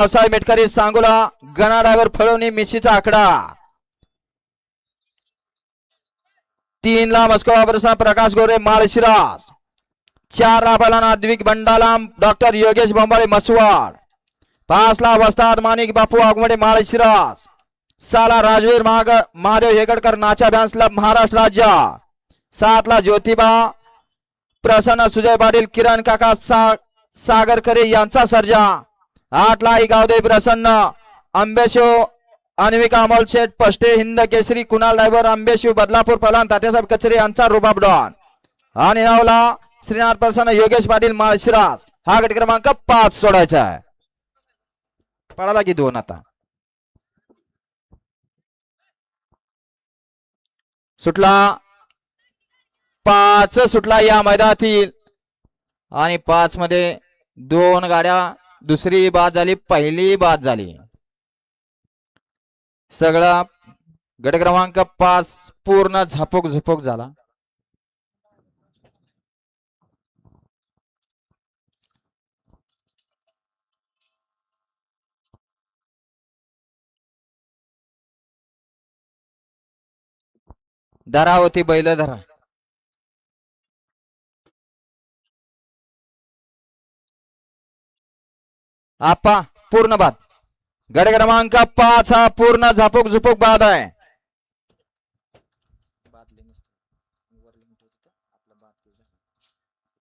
व्यवसाय मेटकरी सांगोला गणा ड्रायव्हर फळवणी मिशीचा आकडा 3 ला मस्को प्रसन्न प्रकाश गोरे माळशिरास 4 ला पलाना द्विक बंडालाम डॉक्टर योगेश बोंबाळे मसवाड 5 ला वस्ताद माणिक बापू आगमडे माळशिरास 6 ला राजवीर महादेव हेगडकर नाचा भ्यान्स क्लब महाराष्ट्र राज्य 7 ला ज्योतिबा प्रसन्न सुजय पाटील किरण काका सागरकरे यांचा सर्जा 8 ला गावदेव प्रसन्न अंबेशो अन्विका अमोल शेठ पष्टे हिंद केसरी कुणाल ड्रायव्हर अंबेशो बदलापूर पलान तात्यासाहेब कचरे यांचा रुबाब डॉन आणि 9 ला श्रीनाथ प्रसन्न योगेश पाटील माळशिरास हा गट क्रमांक 5 सोडायचा आहे. पळाला की 2 आता सुटला 5 सुटला या मैदानातील आणि 5 मध्ये 2 गाड्या दुसरी बाद झाली पहिली बाद झाली. सगळा गट क्रमांक 5 पूर्ण झपोक झाला. धरा होती बैल धरा. आपा पूर्ण बाद गट क्रमांक 5 हा पूर्ण झपोक बाद आहे.